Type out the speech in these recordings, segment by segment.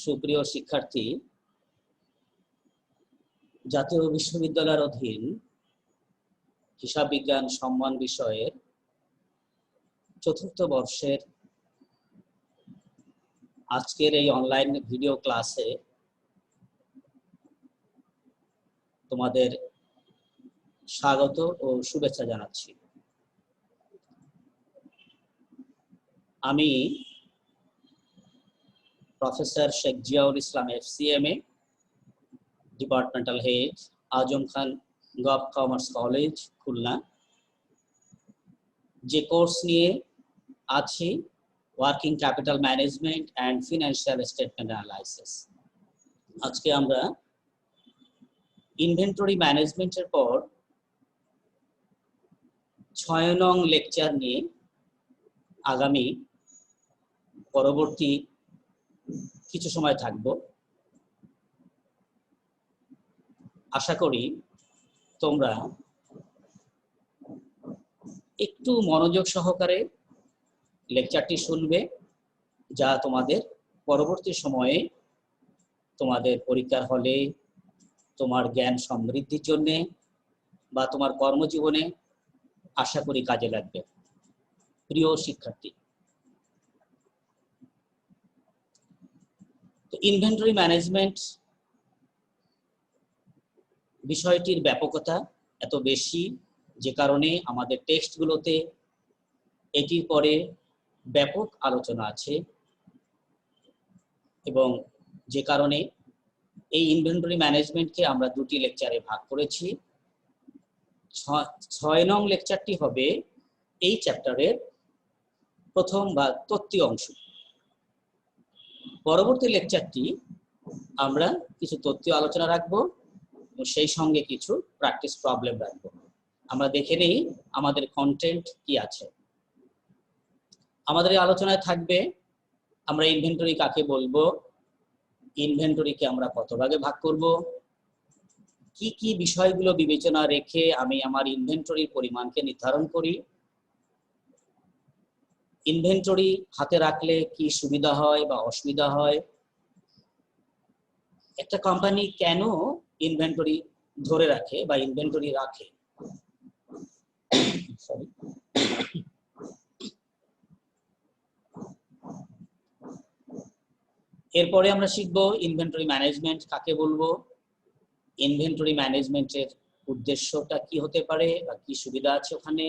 সুপ্রিয় শিক্ষার্থী, জাতীয় বিশ্ববিদ্যালয়ের অধীন হিসাব বিজ্ঞান সম্মান বিষয়ের চতুর্থ বর্ষের আজকের এই অনলাইন ভিডিও ক্লাসে তোমাদের স্বাগত ও শুভেচ্ছা জানাচ্ছি। আমি প্রফেসর শেখ জিয়াউল ইসলাম FCMA, departmental head, Azam Khan gov commerce college, Khulna. যে কোর্স নিয়ে আছি working capital management and financial statement analysis. আজকে আমরা ইনভেন্টরি ম্যানেজমেন্টের পর 6 নং লেকচার নিয়ে আগামী পরবর্তী কিছু সময় থাকব। আশা করি তোমরা একটু মনোযোগ সহকারে লেকচারটি শুনবে, যা তোমাদের পরবর্তী সময়ে তোমাদের পরীক্ষার হলে তোমার জ্ঞান সমৃদ্ধির জন্য বা তোমার কর্মজীবনে আশা করি কাজে লাগবে। প্রিয় শিক্ষার্থী, তো ইনভেন্টরি ম্যানেজমেন্ট বিষয়টির ব্যাপকতা এত বেশি যে কারণে আমাদের টেক্সটগুলোতে এটির পরে ব্যাপক আলোচনা আছে, এবং যে কারণে এই ইনভেন্টরি ম্যানেজমেন্টকে আমরা দুটি লেকচারে ভাগ করেছি। 6 নং লেকচারটি হবে এই চ্যাপ্টারের প্রথম বা তত্ত্বীয় অংশ। পরবর্তী লেকচারটি আমরা কিছু তত্ত্বীয় আলোচনা রাখবো এবং সেই সঙ্গে কিছু প্র্যাকটিস প্রবলেম রাখবো। আমরা দেখে নেই আমাদের কন্টেন্ট কি আছে। আমাদের এই আলোচনায় থাকবে আমরা ইনভেন্টরি কাকে বলবো, ইনভেন্টরিকে আমরা কত ভাগে ভাগ করব, কি কি বিষয়গুলো বিবেচনা রেখে আমি আমার ইনভেন্টরির পরিমাণকে নির্ধারণ করি, ইনভেন্টরি হাতে রাখলে কি সুবিধা হয় বা অসুবিধা হয়, একটা কোম্পানি কেন ইনভেন্টরি ধরে রাখে বা ইনভেন্টরি রাখে। এরপরে আমরা শিখবো ইনভেন্টরি ম্যানেজমেন্ট কাকে বলবো, ইনভেন্টরি ম্যানেজমেন্টের উদ্দেশ্যটা কি হতে পারে বা কি সুবিধা আছে ওখানে,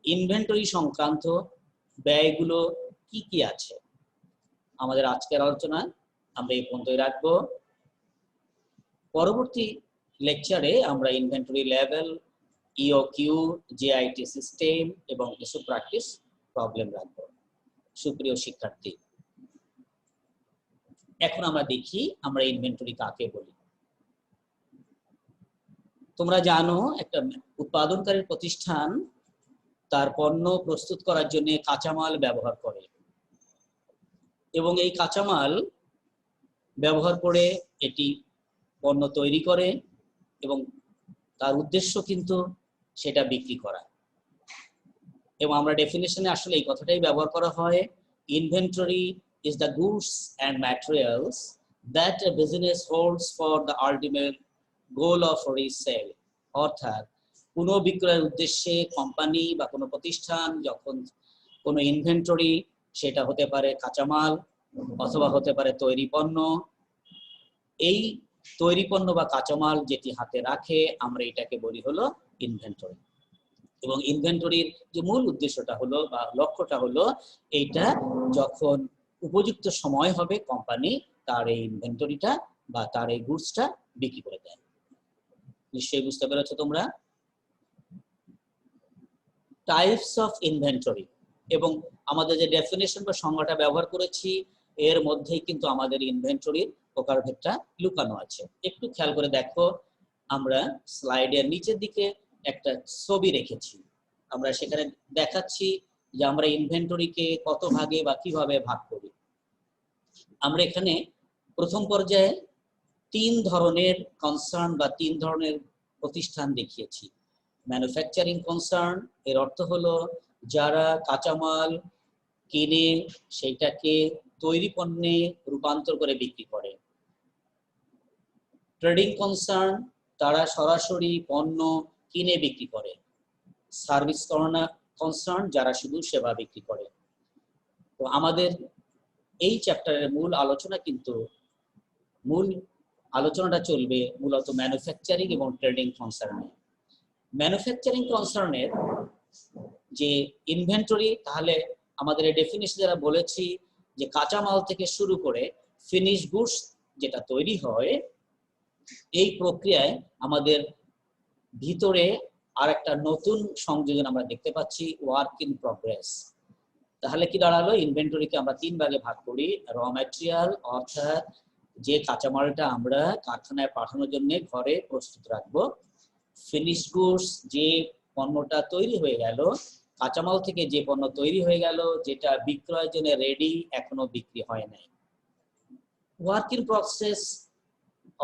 ইনভেন্টরি সংক্রান্ত ব্যয়গুলো কি কি আছে। আমাদের আজকের আলোচনা আমরা এই পর্যন্তই রাখবো। পরবর্তী লেকচারে আমরা inventory level, EOQ, JIT system এবং কিছু প্র্যাকটিস প্রবলেম রাখবো। সুপ্রিয় শিক্ষার্থী, এখন আমরা দেখি আমরা ইনভেন্টরি কাকে বলি। তোমরা জানো একটা উৎপাদনকারী প্রতিষ্ঠান তার পণ্য প্রস্তুত করার জন্য কাঁচামাল ব্যবহার করে এবং এই কাঁচামাল ব্যবহার করে এটি পণ্য তৈরি করে এবং তার উদ্দেশ্য কিন্তু সেটা বিক্রি করা। এবং আমরা ডেফিনেশনে আসলে এই কথাটাই ব্যবহার করা হয়, inventory is the goods and materials that a business holds for the ultimate goal of resale। অর্থাৎ পুনঃবিক্রয়ের উদ্দেশ্যে কোম্পানি বা কোনো প্রতিষ্ঠান যখন কোনো ইনভেন্টরি, সেটা হতে পারে কাঁচামাল অথবা হতে পারে তৈরি পণ্য, এই তৈরি পণ্য বা কাঁচামাল যেটি হাতে রাখে আমরা এটাকে বলি হলো ইনভেন্টরি। এবং ইনভেন্টরির যে মূল উদ্দেশ্যটা হলো বা লক্ষ্যটা হলো এইটা যখন উপযুক্ত সময় হবে কোম্পানি তার এই ইনভেন্টরিটা বা তার এই গুডসটা বিক্রি করে দেয়। নিশ্চয়ই বুঝতে পেরেছো তোমরা। টাইপস অফ ইনভেন্টরি এবং আমাদের যে ডেফিনেশন বা সংজ্ঞাটা ব্যবহার করেছি এর মধ্যেই কিন্তু আমাদের ইনভেন্টরির প্রকারভেদটা লুকানো আছে। একটু খেয়াল করে দেখো, আমরা স্লাইডের নিচের দিকে একটা ছবি রেখেছি। আমরা সেখানে দেখাচ্ছি যে আমরা ইনভেন্টরিকে কত ভাগে বা কিভাবে ভাগ করি। আমরা এখানে প্রথম পর্যায়ে 3 ধরনের কনসার্ন বা 3 ধরনের প্রতিষ্ঠান দেখিয়েছি। ম্যানুফ্যাকচারিং কনসার্ন, এর অর্থ হলো যারা কাঁচামাল কিনে সেইটাকে তৈরি পণ্যে রূপান্তর করে বিক্রি করে। ট্রেডিং কনসার্ন তারা সরাসরি পণ্য কিনে বিক্রি করে। সার্ভিস কনসার্ন যারা শুধু সেবা বিক্রি করে। তো আমাদের এই চ্যাপ্টারের মূল আলোচনাটা চলবে মূলত ম্যানুফ্যাকচারিং এবং ট্রেডিং কনসার্নে। ম্যানুফ্যাকচারিং কনসার্নের যে ইনভেন্টরি, তাহলে আমাদের এই ডেফিনিশন যারা বলেছি যে কাঁচামাল থেকে শুরু করে ফিনিশ গুডস যেটা তৈরি হয়, এই প্রক্রিয়ায় আমাদের ভিতরে আর একটা নতুন সংযোজন আমরা দেখতে পাচ্ছি, ওয়ার্ক ইন প্রগ্রেস। তাহলে কি দাঁড়ালো, ইনভেন্টরিকে আমরা 3 ভাগে ভাগ করি। র ম্যাটেরিয়াল অর্থাৎ যে কাঁচামালটা আমরা কারখানায় পাঠানোর জন্য ঘরে প্রস্তুত রাখবো। ফিনিশ গুডস যে পণ্যটা তৈরি হয়ে গেল, কাঁচামাল থেকে যে পণ্য তৈরি হয়ে গেল যেটা বিক্রয়ের জন্য রেডি, এখনো বিক্রি হয় নাই। ওয়ার্ক ইন প্রসেস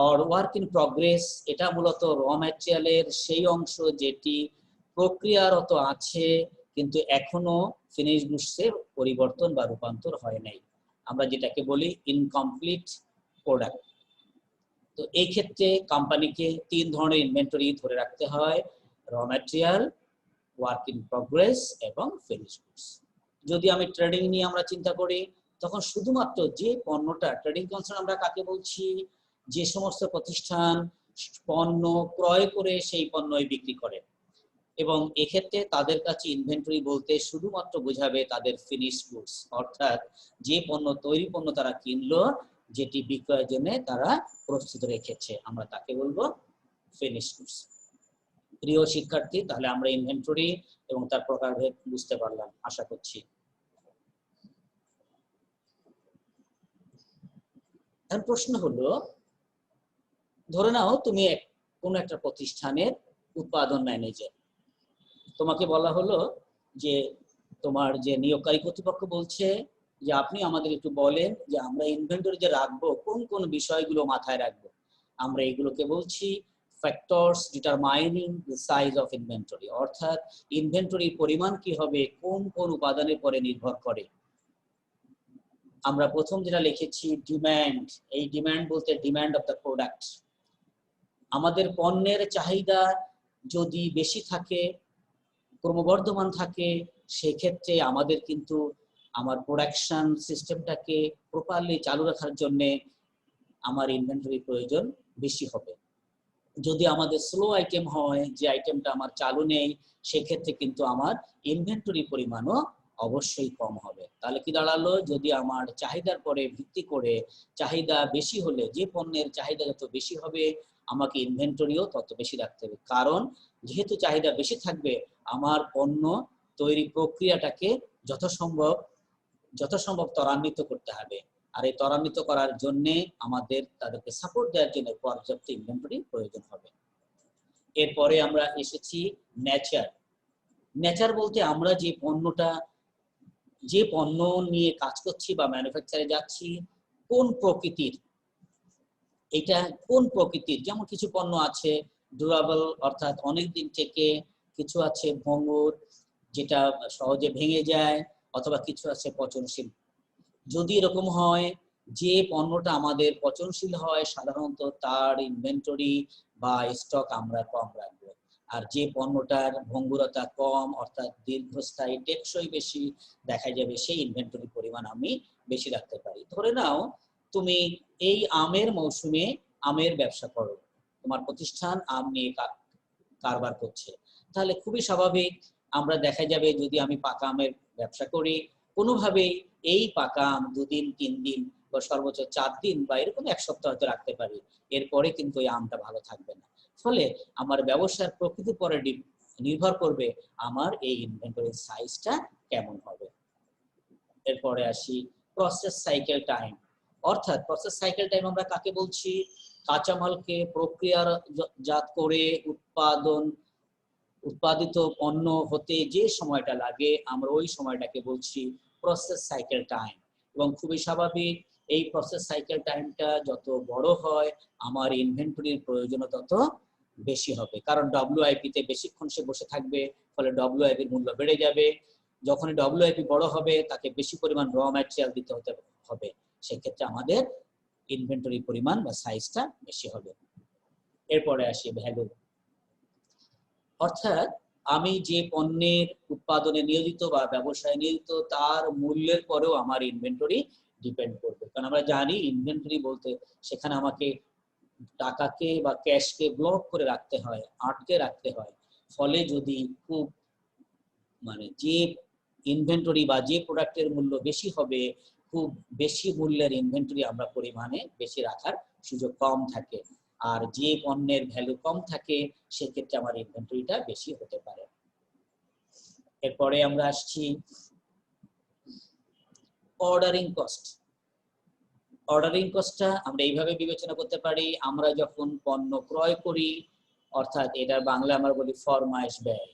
আর ওয়ার্ক ইন প্রগ্রেস এটা মূলত র ম্যাটেরিয়ালের সেই অংশ যেটি প্রক্রিয়ারত আছে কিন্তু এখনো ফিনিশ গুডসের পরিবর্তন বা রূপান্তর হয় নাই, আমরা যেটাকে বলি ইনকমপ্লিট প্রোডাক্ট। তো এই ক্ষেত্রে কোম্পানিকে 3 ধরনের ইনভেন্টরি ধরে রাখতে হয়, র ম্যাটেরিয়াল, ওয়ার্ক ইন প্রগ্রেস এবং ফিনিশ গুডস। যদি আমি ট্রেডিং নিয়ে আমরা চিন্তা করি, তখন শুধুমাত্র যে পণ্যটা, ট্রেডিং কনসার্ন আমরা কাকে বলছি, যে সমস্ত প্রতিষ্ঠান পণ্য ক্রয় করে সেই পণ্যই বিক্রি করে, এবং এক্ষেত্রে তাদের কাছে ইনভেন্টরি বলতে শুধুমাত্র বোঝাবে তাদের ফিনিশ গুডস, অর্থাৎ যে তৈরি পণ্য তারা কিনলো, যেটি বিক্রয়ের জন্য তারা প্রস্তুত রেখেছে, আমরা তাকে বলবো ফিনিশ গুডস। প্রিয় শিক্ষার্থী, তাহলে আমরা ইনভেন্টরি এবং তার প্রকারভেদ বুঝতে পারলাম আশা করছি। এখন প্রশ্ন হলো, ধরে নাও তুমি কোন একটা প্রতিষ্ঠানের উৎপাদন ম্যানেজার। তোমাকে বলা হলো যে তোমার যে নিয়োগকারী কর্তৃপক্ষ বলছে যে আপনি আমাদের একটু বলেন যে আমরা ইনভেন্টরি যে রাখবো কোন কোন বিষয়গুলো মাথায় রাখবো। আমরা এগুলোকে বলছি factors determining the size of inventory, অর্থাৎ ইনভেন্টরির পরিমাণ কি হবে কোন কোন উপাদানের পরে নির্ভর করে। আমরা প্রথম যেটা লিখেছি ডিমান্ড, এই ডিমান্ড বলতে ডিমান্ড অফ দ্য প্রোডাক্ট। আমাদের পণ্যের চাহিদা যদি বেশি থাকে, ক্রমবর্ধমান থাকে, সেক্ষেত্রে আমাদের কিন্তু আমার প্রোডাকশন সিস্টেমটাকে প্রপারলি চালু রাখার জন্য আমার ইনভেন্টরি প্রয়োজন বেশি হবে। যদি আমাদের স্লো আইটেম হয়, যে আইটেমটা আমার চালু নেই, সেক্ষেত্রে কিন্তু আমার ইনভেন্টরি পরিমাণও অবশ্যই কম হবে। তাহলে কি দাঁড়ালো, যদি আমার চাহিদার পরে ভিত্তি করে চাহিদা বেশি হলে, যে পণ্যের চাহিদা যত বেশি হবে আমাকে ইনভেন্টরিও তত বেশি রাখতে হবে, কারণ যেহেতু চাহিদা বেশি থাকবে আমার পণ্য তৈরি প্রক্রিয়াটাকে যথাসম্ভব ত্বরান্বিত করতে হবে। আর এই ত্বরান্বিত করার জন্য আমাদের তাদেরকে সাপোর্ট দেওয়ার জন্য পর্যাপ্ত ইনভেন্টরি প্রয়োজন হবে। এরপরে আমরা এসেছি নেচার। নেচার বলতে আমরা যে পণ্য নিয়ে কাজ করছি বা ম্যানুফ্যাকচারে যাচ্ছি কোন প্রকৃতির, এটা কোন প্রকৃতির। যেমন কিছু পণ্য আছে ডিউরেবল অর্থাৎ অনেক দিন থেকে, কিছু আছে ভঙ্গুর যেটা সহজে ভেঙে যায়, অথবা কিছু আছে পচনশীল। যদি এরকম হয় যে পণ্যটা আমাদের পচনশীল হয়, সাধারণত তার ইনভেন্টরি বা স্টক আমরা কম রাখবো। আর যে পণ্যটার ভঙ্গুরতা কম অর্থাৎ দীর্ঘস্থায়ী টেকসই বেশি, দেখা যাবে সেই ইনভেন্টরি পরিমাণ আমি বেশি রাখতে পারি। ধরে নাও তুমি এই আমের মৌসুমে আমের ব্যবসা করো, তোমার প্রতিষ্ঠান আম নিয়ে কারবার করছে, তাহলে খুবই স্বাভাবিক আমরা দেখা যাবে যদি আমি পাকা আমের ব্যবসা করি, কোনোভাবে এই পাকা আম 2 দিন 3 দিন বা সর্বোচ্চ 4 দিন বা এরকম 1 সপ্তাহ হয়তো রাখতে পারি, এরপরে কিন্তু এই আমটা ভালো থাকবে না। ফলে আমার ব্যবসার প্রকৃতির পরে নির্ভর করবে আমার এই ইনভেন্টরির সাইজটা কেমন হবে। এরপরে আসি প্রসেস সাইকেল টাইম, অর্থাৎ প্রসেস সাইকেল টাইম আমরা কাকে বলছি, কাঁচামালকে প্রক্রিয়াজাত করে উৎপাদিত পণ্য হতে যে সময়টা লাগে আমরা ওই সময়টাকে বলছি প্রসেস সাইকেল টাইম। এবং খুবই স্বাভাবিক এই প্রসেস সাইকেল টাইমটা যত বড় হয় আমার ইনভেন্টরির প্রয়োজন তত বেশি হবে, কারণ WIP তে বেশিক্ষণ সে বসে থাকবে, ফলে WIP এর মূল্য বেড়ে যাবে। যখনই ডব্লিউআইপি বড় হবে তাকে বেশি পরিমাণ র ম্যাটেরিয়াল দিতে হবে, সেক্ষেত্রে আমাদের ইনভেন্টরি পরিমাণ বা সাইজটা বেশি হবে। এরপরে আসি ভ্যালু, অর্থাৎ আমি যে পণ্যের উৎপাদনে নিয়োজিত বা ব্যবসায় নিয়োজিত তার মূল্যের পরেও আমার ইনভেন্টরি ডিপেন্ড করবে। কারণ আমরা জানি ইনভেন্টরি বলতে সেখানে আমাকে টাকাকে বা ক্যাশকে ব্লক করে রাখতে হয়, আটকে রাখতে হয়। ফলে যদি খুব যে ইনভেন্টরি বা যে প্রোডাক্টের মূল্য বেশি হবে, খুব বেশি মূল্যের ইনভেন্টরি আমরা পরিমাণে বেশি রাখার সুযোগ কম থাকে। আর যে পণ্যের ভ্যালু কম থাকে সেক্ষেত্রে আমার ইনভেন্টরিটা বেশি হতে পারে। এরপরে আমরা আসছি অর্ডারিং কস্ট। অর্ডারিং কস্টটা আমরা এইভাবে বিবেচনা করতে পারি, আমরা যখন পণ্য ক্রয় করি, অর্থাৎ এটার বাংলা আমরা বলি ফরমাইশ ব্যয়।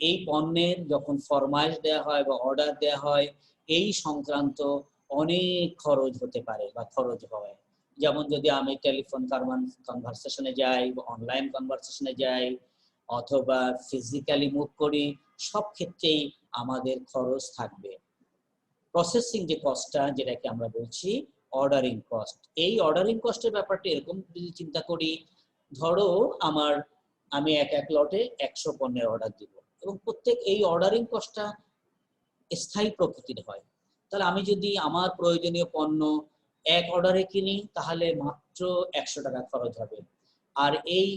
এই পণ্যের যখন ফরমাইশ দেওয়া হয় বা অর্ডার দেওয়া হয়, এই সংক্রান্ত অনেক খরচ হতে পারে বা খরচ হয়। যেমন যদি আমি টেলিফোন কনভারসেশনে যাই বা অনলাইন কনভারসেশনে যাই অথবা ফিজিক্যালি মুভ করি, সব ক্ষেত্রেই আমাদের খরচ থাকবে। প্রসেসিং যে কস্টটা, যেটাকে আমরা বলছি অর্ডারিং কস্ট, এই অর্ডারিং কস্টের ব্যাপারটা এরকম যদি চিন্তা করি, ধরো আমি এক লটে 100 পণ্যের অর্ডার দিব এবং প্রত্যেক এই অর্ডারিং কস্টটা স্থায়ী প্রকৃতির হয়। তাহলে আমি যদি আমার প্রয়োজনীয় পণ্য এক অর্ডারে কিনি তাহলে মাত্র 100 টাকা খরচ হবে। আর এই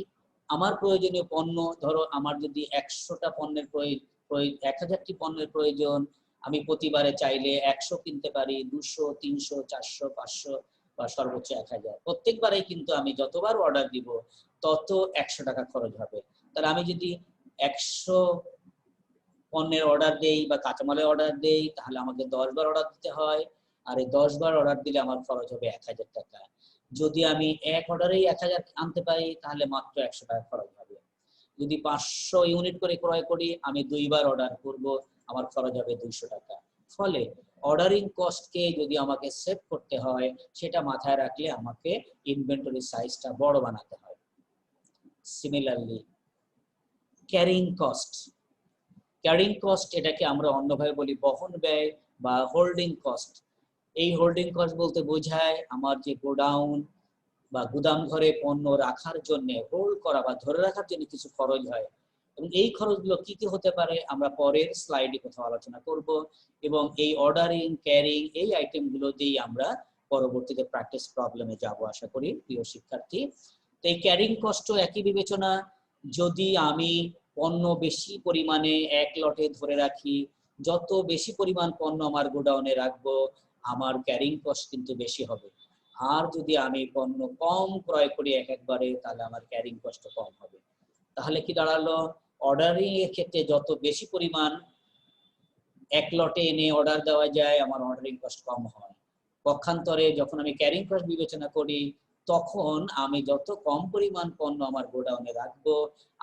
আমার প্রয়োজনীয় পণ্য, ধরো আমার যদি 100টা পণ্যের 1000টি পণ্যের প্রয়োজন, আমি প্রতিবারে চাইলে 100 কিনতে পারি, 200, 300, 400, 500 বা সর্বোচ্চ 1000। প্রত্যেকবারেই কিন্তু আমি যতবার অর্ডার দিব তত 100 টাকা খরচ হবে। তাহলে আমি যদি 100 পণ্যের অর্ডার দেই বা কাঁচামালের অর্ডার দেই তাহলে আমাকে 10 বার অর্ডার দিতে হয়, আর এই 10 বার অর্ডার দিলে আমার খরচ হবে 1000 টাকা। যদি আমি এক অর্ডারেই 1000 আনতে পারি তাহলে মাত্র 100 টাকা খরচ হবে। যদি 500 ইউনিট করে ক্রয় করি, আমি 2 বার অর্ডার করব, আমার খরচ হবে 200 টাকা। ফলে অর্ডারিং কস্টকে যদি আমাকে সেভ করতে হয়, সেটা মাথায় রাখলে আমাকে ইনভেন্টরি সাইজটা বড় বানাতে হয়। Similarly carrying cost, carrying cost এটাকে আমরা অন্যভাবে বলি বহন ব্যয় বা হোল্ডিং কস্ট। এই হোল্ডিং কস্ট বলতে বোঝায় আমার যে গোডাউন বা গুদাম ঘরে পণ্য রাখার জন্য, হোল্ড করা বা ধরে রাখার জন্য কিছু খরচ হয়, এবং এই খরচগুলো কি কি হতে পারে আমরা পরের স্লাইডে কোথাও আলোচনা করব। এবং এই অর্ডারিং, ক্যারিং, এই আইটেমগুলো দিয়েই আমরা পরবর্তীতে প্র্যাকটিস প্রবলেমে যাব আশা করি প্রিয় শিক্ষার্থী। তো এই ক্যারিং কস্টও একই বিবেচনা। যদি আমি পণ্য বেশি পরিমাণে এক লটে ধরে রাখি, যত বেশি পরিমাণ পণ্য আমার গোডাউনে রাখবো আমার ক্যারিং কস্ট কিন্তু বেশি হবে। আর যদি আমি পণ্য কম ক্রয় করি একবারে, তাহলে আমার ক্যারিং কস্ট কম হবে। তাহলে কি দাঁড়ালো, অর্ডারিং এর ক্ষেত্রে যত বেশি পরিমাণ এক লটে এনে অর্ডার দেওয়া যায় আমার অর্ডারিং কস্ট কম হয়। পক্ষান্তরে যখন আমি ক্যারিং কস্ট বিবেচনা করি তখন আমি যত কম পরিমাণ পণ্য আমার গোডাউনে রাখবো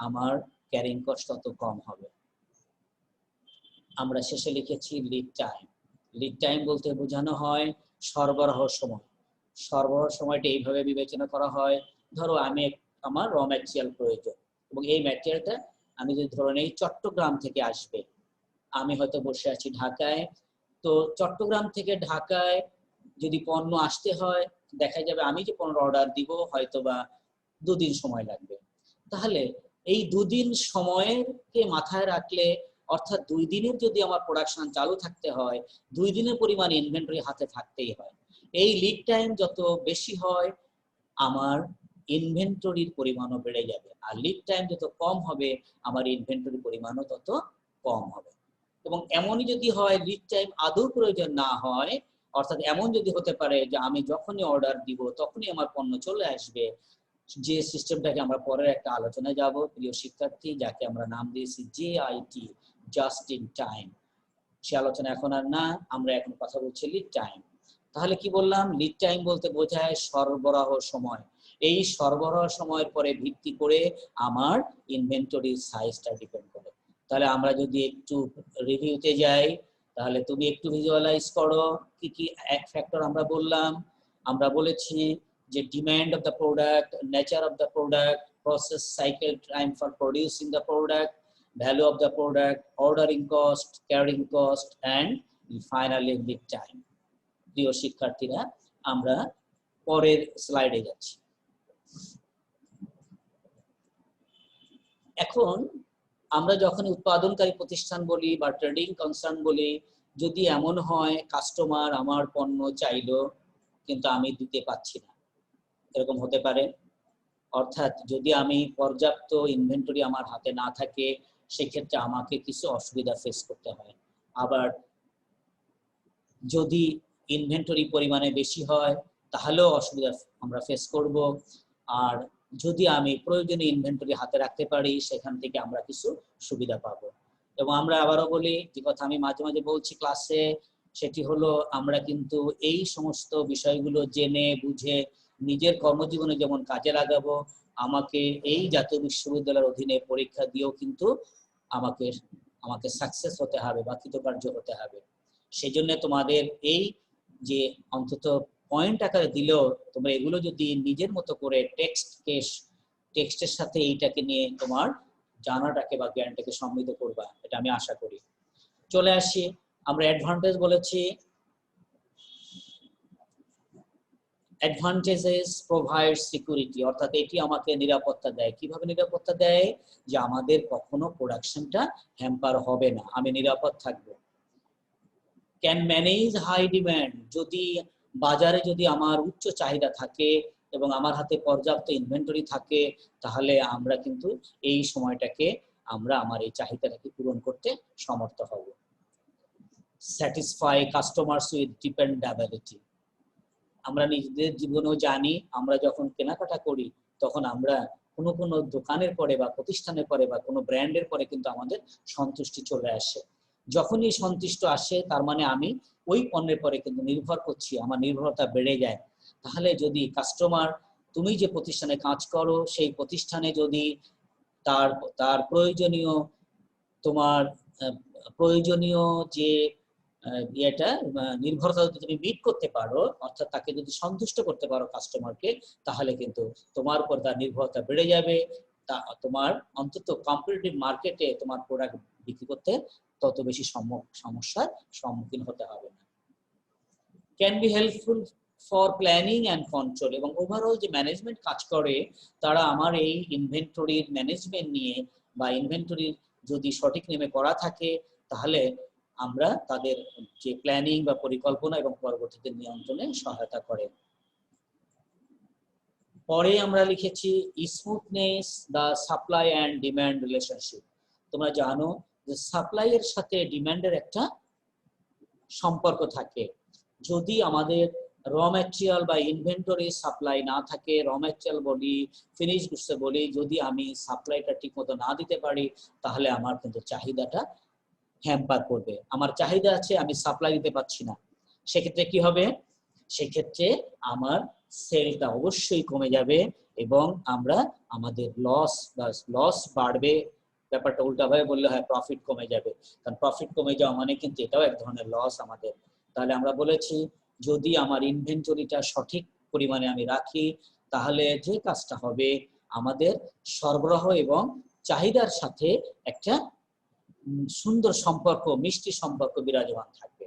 আমার ক্যারিং কস্ট তত কম হবে। আমরা শেষে লিখেছি লিড টাইম। লিড টাইম বলতে বোঝানো হয় সরবরাহ সময়। সরবরাহ সময়টা এইভাবে বিবেচনা করা হয়, ধরো আমার র ম্যাটেরিয়াল প্রয়োজন এবং এই ম্যাটেরিয়ালটা আমি যদি ধরে নেই চট্টগ্রাম থেকে আসবে, আমি হয়তো বসে আছি ঢাকায়, তো চট্টগ্রাম থেকে ঢাকায় যদি পণ্য আসতে হয় দেখা যাবে আমি যে পণ্য অর্ডার দিব হয়তোবা 2 দিন সময় লাগবে। তাহলে এই 2 দিন সময়কে মাথায় রাখলে, অর্থাৎ 2 দিনের যদি আমার প্রোডাকশন চালু থাকতে হয় 2 দিনের পরিমাণ ইনভেন্টরি হাতে থাকতেই হয়। এই লিড টাইম যত বেশি হয় আমার ইনভেন্টরির পরিমাণও বেড়ে যাবে, আর লিড টাইম যত কম হবে আমার ইনভেন্টরির পরিমাণও তত কম হবে। এবং এমনই যদি হয় লিড টাইম আদৌ প্রয়োজন না হয়, অর্থাৎ এমন যদি হতে পারে যে আমি যখনই অর্ডার দিব তখনই আমার পণ্য চলে আসবে, যে সিস্টেমটাকে আমরা পরের একটা আলোচনায় যাব প্রিয় শিক্ষার্থী, যাকে আমরা নাম দিয়েছি JIT, জাস্ট ইন টাইম। সে আলোচনা এখন আর না, আমরা এখন কথা বলছি লিড টাইম। তাহলে কি বললাম, লিড টাইম বলতে বোঝায় সরবরাহ সময়। এই সরবরাহ সময়ের পরে ভিত্তি করে আমার ইনভেন্টরির সাইজটা ডিপেন্ড করে। তাহলে আমরা যদি একটু রিভিউতে যাই, তাহলে তুমি একটু ভিজুয়ালাইজ করো কি কি এক ফ্যাক্টর আমরা বললাম। আমরা বলেছি যে demand of the product, nature of the product, process cycle time for producing the product, value of the product, ordering cost, carrying cost and finally lead time. প্রিয় শিক্ষার্থীরা, আমরা পরের স্লাইডে যাচ্ছি। এখন আমরা যখন উৎপাদনকারী প্রতিষ্ঠান বলি বা ট্রেডিং কনসার্ন বলি, যদি এমন হয় কাস্টমার আমার পণ্য চাইলো কিন্তু আমি দিতে পারছি না, এরকম হতে পারে। অর্থাৎ যদি আমি পর্যাপ্ত ইনভেন্টরি আমার হাতে না থাকে, সেক্ষেত্রে আমাকে কিছু অসুবিধা ফেস করতে হয়। আবার যদি ইনভেন্টরি পরিমাণে বেশি হয় তাহলেও অসুবিধা আমরা ফেস করব। আর যদি আমি প্রয়োজনীয় ইনভেন্টরি হাতে রাখতে পারি, সেখান থেকে আমরা কিছু সুবিধা পাবো। এবং আমরা আবারও বলি, যে কথা আমি মাঝে মাঝে বলছি ক্লাসে, সেটি হলো আমরা কিন্তু এই সমস্ত বিষয়গুলো জেনে বুঝে নিজের কর্মজীবনে যেমন কাজে লাগাবো, আমাকে এই জাতীয় বিশ্ববিদ্যালয়ের অধীনে পরীক্ষা দিয়েও কিন্তু আমাকে সাকসেস হতে হবে বা কৃতকার্য হতে হবে। সেই জন্য তোমাদের এই যে অন্তত পয়েন্ট আকারে দিলেও তোমরা এগুলো যদি নিজের মতো করে টেক্সটের সাথে এইটাকে নিয়ে তোমার জানাটাকে বা জ্ঞানটাকে সমৃদ্ধ করবা, এটা আমি আশা করি। চলে আসি, আমরা অ্যাডভান্টেজ বলেছি। অ্যাডভান্টেজেস প্রোভাইড সিকিউরিটি, অর্থাৎ এটি আমাকে নিরাপত্তা দেয়। কিভাবে নিরাপত্তা দেয়? যে আমাদের কখনো প্রোডাকশনটা হ্যাম্পার হবে না, আমি নিরাপদ থাকবো। ক্যান ম্যানেজ হাই ডিম্যান্ড, যদি বাজারে যদি আমার উচ্চ চাহিদা থাকে এবং আমার হাতে পর্যাপ্ত ইনভেন্টরি থাকে, তাহলে আমরা কিন্তু এই সময়টাকে আমার এই চাহিদাটাকে পূরণ করতে সমর্থ হব। স্যাটিসফাই কাস্টমার্স উইথ ডিপেন্ডেবিলিটি, আমরা নিজেদের জীবনেও জানি, আমরা যখন কেনাকাটা করি তখন আমরা কোনো দোকানের পরে বা প্রতিষ্ঠানের পরে বা কোনো ব্র্যান্ডের পরে কিন্তু আমাদের সন্তুষ্টি চলে আসে। যখনই সন্তুষ্ট আসে, তার মানে আমি ওই পণ্যের পরে কিন্তু নির্ভর করছি, আমার নির্ভরতা বেড়ে যায়। তাহলে যদি কাস্টমার, তুমি যে প্রতিষ্ঠানে কাজ করো সেই প্রতিষ্ঠানে যদি তার প্রয়োজনীয় যে নির্ভরতা যদি তুমি মিট করতে পারো, অর্থাৎ তাকে যদি সন্তুষ্ট করতে পারো কাস্টমারকে, তাহলে কিন্তু তোমার উপর তার নির্ভরতা বেড়ে যাবে। তোমার অন্তত কম্পিটিটিভ মার্কেটে তোমার প্রোডাক্ট বিক্রি করতে তত বেশি সমস্যার সম্মুখীন হতে হবে না। Can be helpful for planning and control, এবং ওভারঅল যে ম্যানেজমেন্ট কাজ করে তারা আমার এই ইনভেন্টরির ম্যানেজমেন্ট নিয়ে বা ইনভেন্টরির যদি সঠিক নেমে করা থাকে, তাহলে আমরা তাদের যে প্ল্যানিং বা পরিকল্পনা এবং পরবর্তীতে নিয়ন্ত্রণে সহায়তা করে। পরে আমরা লিখেছি smoothness the supply and demand relationship. তোমরা জানো যে সাপ্লাই এর সাথে ডিমান্ডের একটা সম্পর্ক থাকে। যদি আমাদের র ম্যাটেরিয়াল বা ইনভেন্টরি সাপ্লাই না থাকে, র ম্যাটেরিয়াল বলি, ফিনিশ গুডসে বলি, যদি আমি সাপ্লাইটা ঠিক মতো না দিতে পারি, তাহলে আমার কিন্তু চাহিদাটা হ্যাম্পার করবে। আমার চাহিদা আছে, আমি সাপ্লাই দিতে পারছি না, সেক্ষেত্রে কি হবে? সেক্ষেত্রে আমার সেলটা অবশ্যই কমে যাবে এবং আমাদের লস বাড়বে। ব্যাপারটা উল্টাভাবে বললে হয় প্রফিট কমে যাবে, কারণ প্রফিট কমে যাওয়া মানে কিন্তু এটাও এক ধরনের লস আমাদের। তাহলে আমরা বলেছি, যদি আমার ইনভেন্টরিটা সঠিক পরিমাণে আমি রাখি, তাহলে যে কাজটা হবে, আমাদের সরবরাহ এবং চাহিদার সাথে একটা সুন্দর সম্পর্ক, মিষ্টি সম্পর্ক বিরাজমান থাকবে।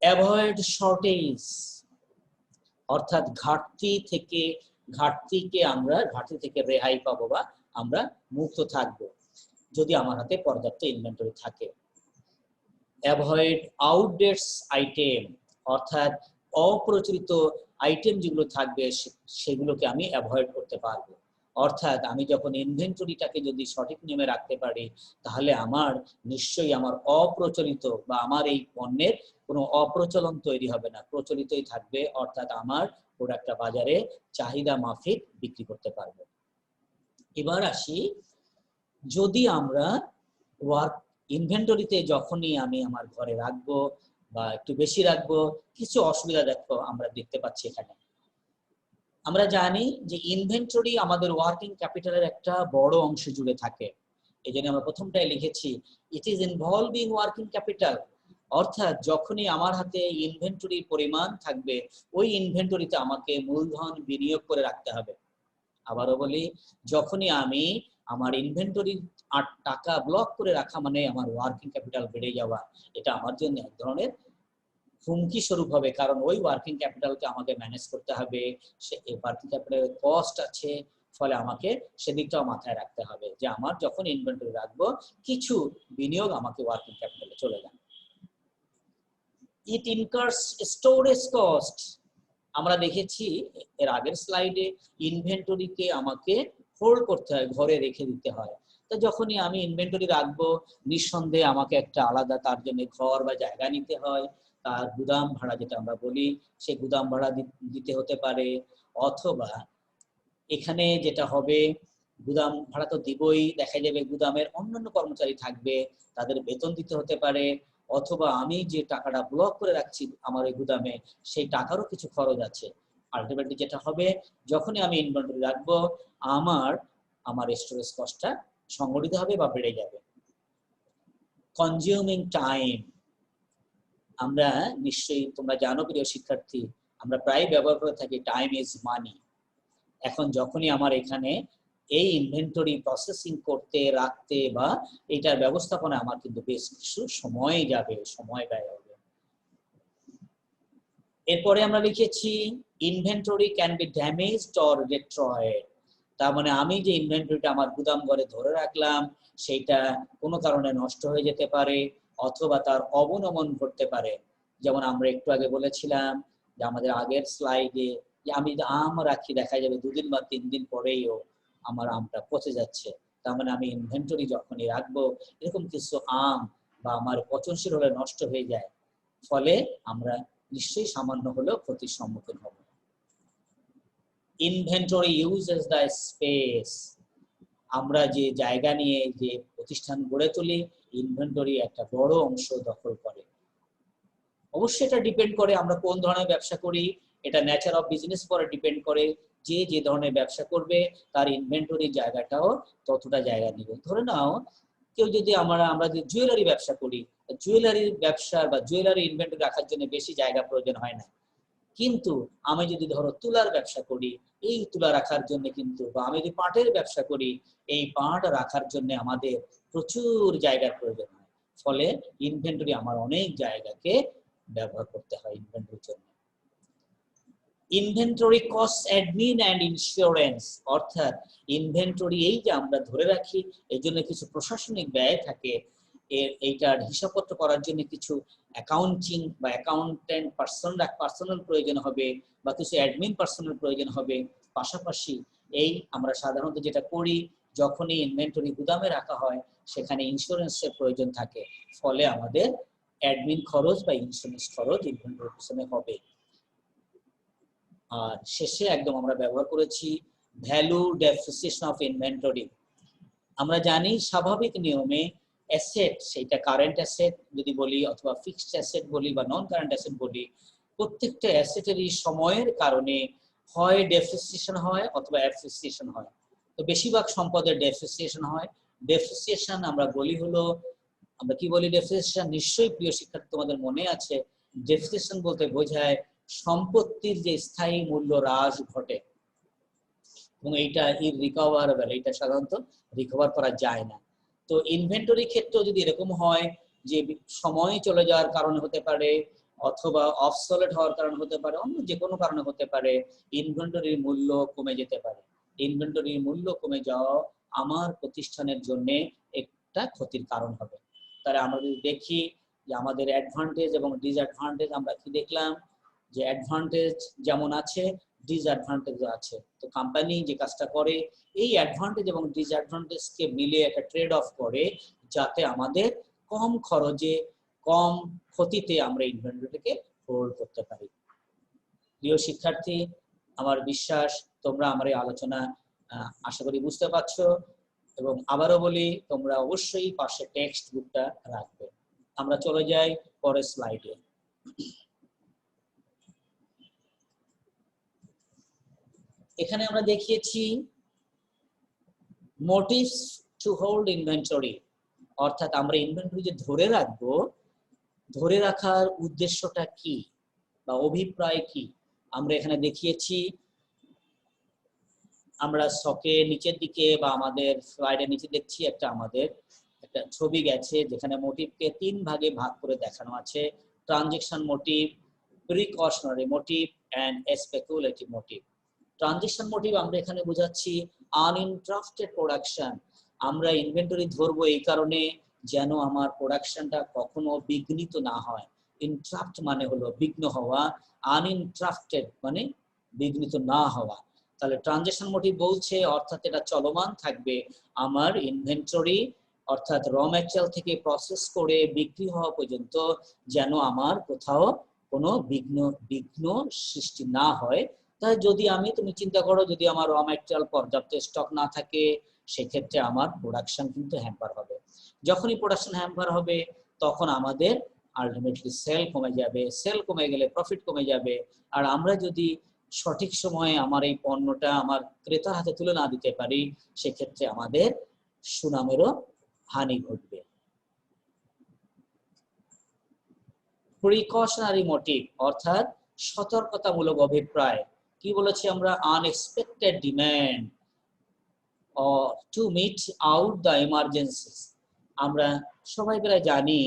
অ্যাভয়েড শর্টেজ, অর্থাৎ ঘাটতি থেকে রেহাই পাবো বা আমরা মুক্ত থাকবো যদি আমার হাতে পর্যাপ্ত ইনভেন্টরি থাকে। অ্যাভয়েড আউটডেটস আইটেম, অর্থাৎ অপ্রচলিত আইটেম যেগুলো থাকবে সেগুলোকে আমি অ্যাভয়েড করতে পারবো। অর্থাৎ আমি যখন ইনভেন্টরিটাকে যদি সঠিক নিয়মে রাখতে পারি, তাহলে আমার নিশ্চয়ই আমার অপ্রচলিত বা আমার এই পণ্যের কোনো অপ্রচলন তৈরি হবে না, প্রচলিতই থাকবে। অর্থাৎ আমার প্রোডাক্টটা বাজারে চাহিদা মাফিক বিক্রি করতে পারবো। এবার আসি, যদি আমরা ইনভেন্টরিতে যখনই আমি আমার ঘরে রাখবো বা একটু বেশি রাখবো, কিছু অসুবিধা আমরা দেখতে পাচ্ছি এখানে। আমরা জানি যে ইনভেন্টরি আমাদের ওয়ার্কিং ক্যাপিটালের একটা বড় অংশ জুড়ে থাকে। এই জন্য আমরা প্রথমটাই লিখেছি it is involving working capital, অর্থাৎ যখনই আমার হাতে ইনভেন্টরি পরিমাণ থাকবে, ওই ইনভেন্টরিতে আমাকে মূলধন বিনিয়োগ করে রাখতে হবে। আবারও বলি, যখনই আমি আমার ইনভেন্টরি 8 টাকা ব্লক করে রাখা মানে আমার ওয়ার্কিং ক্যাপিটাল বেড়ে যাওয়া, এটা আমার জন্য এক ধরনের হুমকি স্বরূপ হবে, কারণ ওই ওয়ার্কিং ক্যাপিটালকে আমাকে ম্যানেজ করতে হবে, সে ওয়ার্কিং ক্যাপিটালের কস্ট আছে, ফলে আমাকে সেদিকটাও মাথায় রাখতে হবে যে আমার যখন ইনভেন্টরি রাখবো কিছু বিনিয়োগ আমাকে ওয়ার্কিং ক্যাপিটালে চলে যাবে। ইট ইনকার্স স্টোরেজ কস্ট, আমরা দেখেছি এর আগের স্লাইডে ইনভেন্টরিকে আমাকে হোল্ড করতে হয়, ঘরে রেখে দিতে হয়। তো যখনই আমি ইনভেন্টরি রাখবো নিঃসন্দেহে আমাকে একটা আলাদা তার জন্য ঘর বা জায়গা নিতে হয়, তার গুদাম ভাড়া যেটা আমরা বলি সেই গুদাম ভাড়া দিতে হতে পারে, অথবা এখানে যেটা হবে গুদাম ভাড়া তো দিবই, দেখা যাবে গুদামের অন্যান্য কর্মচারী থাকবে, তাদের বেতন দিতে হতে পারে, অথবা আমি যে টাকাটা ব্লক করে রাখছি আমার ওই গুদামে সেই টাকারও কিছু খরচ আছে। আলটিমেটলি যেটা হবে যখনই আমি ইনভেন্টরি রাখবো আমার স্টোরেজ কস্টটা সংগঠিত হবে বা বেড়ে যাবে। কনজিউমিং টাইম, আমরা নিশ্চয়ই তোমরা জানো প্রিয় শিক্ষার্থী, আমরা প্রায় ব্যবহার করে থাকি টাইম ইজ মানি। এখন যখনই আমার এখানে এই ইনভেন্টরি প্রসেসিং করতে রাখতে বা এটার ব্যবস্থাপনা আমার কিন্তু বেশ কিছু সময় যাবে, সময় ব্যয় হবে। এরপরে আমরা লিখেছি inventory can be damaged or destroyed, তার মানে আমি যে ইনভেন্টরিটা আমার গুদাম ঘরে ধরে রাখলাম সেইটা কোনো কারণে নষ্ট হয়ে যেতে পারে অথবা তার অবনমন ঘটতে পারে। যেমন আমরা একটু আগে বলেছিলাম যে আমাদের আগের স্লাইডে যে আমি যদি আম রাখি দেখা যাবে 2 দিন বা 3 দিন পরেইও আমার আমটা পচে যাচ্ছে, তার মানে আমি ইনভেন্টরি যখনই রাখবো এরকম কিছু আম বা আমার পচনশীল হলে নষ্ট হয়ে যায়, ফলে আমরা নিশ্চয়ই সামান্য হলেও ক্ষতির সম্মুখীন হব। ইনভেন্টরি ইউজেস দ্য স্পেস, আমরা যে জায়গা নিয়ে যে প্রতিষ্ঠান গড়ে তুলি ইনভেন্টরি একটা বড় অংশ দখল করে। অবশ্যই এটা ডিপেন্ড করে আমরা কোন ধরনের ব্যবসা করি, এটা নেচার অফ বিজনেস পরে ডিপেন্ড করে, যে ধরনের ব্যবসা করবে তার ইনভেন্টরি জায়গাটাও ততটা জায়গা নেবে। ধরে নাও কেউ যদি আমরা যে জুয়েলারি ব্যবসা করি, জুয়েলারির ব্যবসার বা জুয়েলারি ইনভেন্টরি রাখার জন্য বেশি জায়গা প্রয়োজন হয় না, কিন্তু আমি যদি ধরো তুলার ব্যবসা করি এই তুলা রাখার জন্য কিন্তু, বা আমি যদি পাটের ব্যবসা করি এই পাট রাখার জন্য আমাদের প্রচুর জায়গার প্রয়োজন হয়, ফলে ইনভেন্টরি আমার অনেক জায়গাকে ব্যবহার করতে হয় ইনভেন্টরির জন্য। Inventory cost admin and insurance, অর্থাৎ ইনভেন্টরি এই যে আমরা ধরে রাখি এই জন্য কিছু প্রশাসনিক ব্যয় থাকে, এইটার হিসাবপত্র করার জন্য কিছু অ্যাকাউন্টিং বা অ্যাকাউন্টেন্ট পার্সোনাল প্রয়োজন হবে বা কিছু অ্যাডমিন পার্সোনাল প্রয়োজন হবে। পাশাপাশি এই আমরা সাধারণত যেটা করি যখনই ইনভেন্টরি গুদামে রাখা হয় সেখানে ইন্স্যুরেন্সের প্রয়োজন থাকে, ফলে আমাদের অ্যাডমিন খরচ বা ইন্স্যুরেন্স খরচ ইনভেন্টরির পিছনে হবে। আর শেষে একদম আমরা ব্যবহার করেছি ভ্যালু ডেপ্রিসিয়েশন অফ ইনভেন্টরি। আমরা জানি স্বাভাবিক নিয়মে অ্যাসেট, সেটা কারেন্ট অ্যাসেট যদি বলি অথবা ফিক্সড অ্যাসেট বলি বা নন কারেন্ট অ্যাসেট বলি, প্রত্যেকটা অ্যাসেটেরই সময়ের কারণে হয় ডেপ্রিসিয়েশন হয় অথবা অ্যাপ্রিসিয়েশন হয়। তো বেশিরভাগ সম্পদের ডেপ্রিসিয়েশন হয়। ডেপ্রিসিয়েশন আমরা বলি হলো, আমরা কি বলি ডেপ্রিসিয়েশন, নিশ্চয়ই প্রিয় শিক্ষার্থী তোমাদের মনে আছে ডেপ্রিসিয়েশন বলতে বোঝায় সম্পত্তির যে স্থায়ী মূল্য হ্রাস ঘটে এবং এইটা ইররিকভারেবল, এটা সাধারণত রিকভার করা যায় না। তো ইনভেন্টরি ক্ষেত্রেও যদি এরকম হয় যে সময় চলে যাওয়ার কারণে হতে পারে অথবা অবসলেট হওয়ার কারণে হতে পারে, অন্য যে কোনো কারণে হতে পারে, ইনভেন্টরির মূল্য কমে যেতে পারে। ইনভেন্টরির মূল্য কমে যাওয়া আমার প্রতিষ্ঠানের জন্য একটা ক্ষতির কারণ হবে। তাহলে আমরা যদি দেখি যে আমাদের অ্যাডভান্টেজ এবং ডিসঅ্যাডভান্টেজ, আমরা কি দেখলাম যে অ্যাডভান্টেজ যেমন আছে ডিসঅ্যাডভান্টেজও আছে। তো কোম্পানি যে কাজটা করে এই অ্যাডভান্টেজ এবং ডিসঅ্যাডভান্টেজকে মিলিয়ে একটা ট্রেড অফ করে যাতে আমাদের কম খরচে কম ক্ষতিতে আমরা ইনভেন্টরিটাকে হোল্ড করতে পারি। প্রিয় শিক্ষার্থী, আমার বিশ্বাস তোমরা আমার এই আলোচনা আশা করি বুঝতে পারছো, এবং আবারও বলি তোমরা অবশ্যই পাশে টেক্সট বুকটা রাখবে। আমরা চলে যাই পরের স্লাইডে। এখানে আমরা দেখিয়েছি মোটিভস টু হোল্ড ইনভেন্টরি, অর্থাৎ আমরা ইনভেন্টরি যে ধরে রাখবো, ধরে রাখার উদ্দেশ্যটা কি বা অভিপ্রায় কি আমরা এখানে দেখিয়েছি। আমরা স্টকে নিচের দিকে বা আমাদের স্লাইডের নিচে দেখছি একটা আমাদের একটা ছবি গেছে যেখানে মোটিভকে 3 ভাগে ভাগ করে দেখানো আছে: transaction motive, precautionary motive and speculative motive. Transaction motive আমরা এখানে বোঝাচ্ছি আনইন্টারাপ্টেড প্রোডাকশন। আমরা ইনভেন্টরি ধরবো এই কারণে যেন আমার প্রোডাকশনটা কখনো বিঘ্নিত না হয়। ইন্টারাপ্ট মানে হলো বিঘ্ন হওয়া, আনইন্টারাপ্টেড মানে বিঘ্নিত না হওয়া। তাহলে ট্রানজেকশন মোটিভ বলছে অর্থাৎ এটা চলমান থাকবে আমার ইনভেন্টরি অর্থাৎ র ম্যাটেরিয়াল থেকে প্রসেস করে বিক্রি হওয়া পর্যন্ত যেন আমার কোথাও কোনো বিঘ্ন সৃষ্টি না হয়। তাই যদি তুমি চিন্তা করো যদি আমার র ম্যাটেরিয়াল পর্যাপ্ত স্টক না থাকে সেক্ষেত্রে আমার প্রোডাকশন কিন্তু হ্যাম্পার হবে। যখনই প্রোডাকশন হ্যাম্পার হবে তখন আমাদের আলটিমেটলি সেল কমে যাবে, সেল কমে গেলে প্রফিট কমে যাবে। আর আমরা যদি সঠিক সময়ে আমার এই পণ্যটা আমার ক্রেতার হাতে তুলে না দিতে পারি সেক্ষেত্রে আমাদের সুনামেরও হানি ঘটবে। প্রিকশনারি মোটিভ অর্থাৎ সতর্কতামূলক অভিপ্রায়। কি বলেছি আমরা? Unexpected demand to meet out the emergencies. আমরা সবাই প্রায় জানি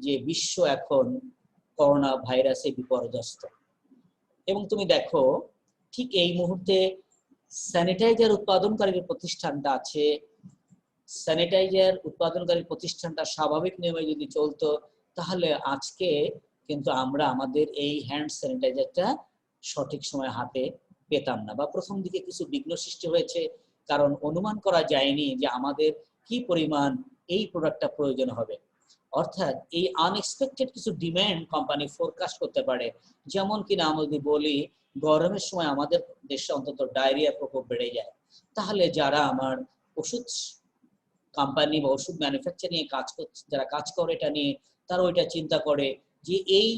যে বিশ্ব এখন করোনা ভাইরাসে বিপর্যস্ত এবং তুমি দেখো ঠিক এই মুহূর্তে স্যানিটাইজার উৎপাদনকারী প্রতিষ্ঠানটা আছে, স্যানিটাইজার উৎপাদনকারী প্রতিষ্ঠানটা স্বাভাবিক নিয়মে যদি চলতো তাহলে আজকে কিন্তু আমরা আমাদের এই হ্যান্ড স্যানিটাইজারটা সঠিক সময় হাতে পেতাম না, বা প্রথম দিকে কিছু বিঘ্ন সৃষ্টি হয়েছে কারণ অনুমান করা যায়নি যে আমাদের কি পরিমাণ এই প্রোডাক্টটা প্রয়োজন হবে। অর্থাৎ এই আনএক্সপেক্টেড কিছু ডিমান্ড কোম্পানি ফোরকাস্ট করতে পারে। যেমন কিনা আমরা যদি বলি গরমের সময় আমাদের দেশে অন্তত ডায়রিয়া প্রকোপ বেড়ে যায়, তাহলে যারা আমার ওষুধ কোম্পানি বা ওষুধ ম্যানুফ্যাকচারিং এ কাজ করছে, যারা কাজ করে এটা নিয়ে, তারা ওইটা চিন্তা করে যে এই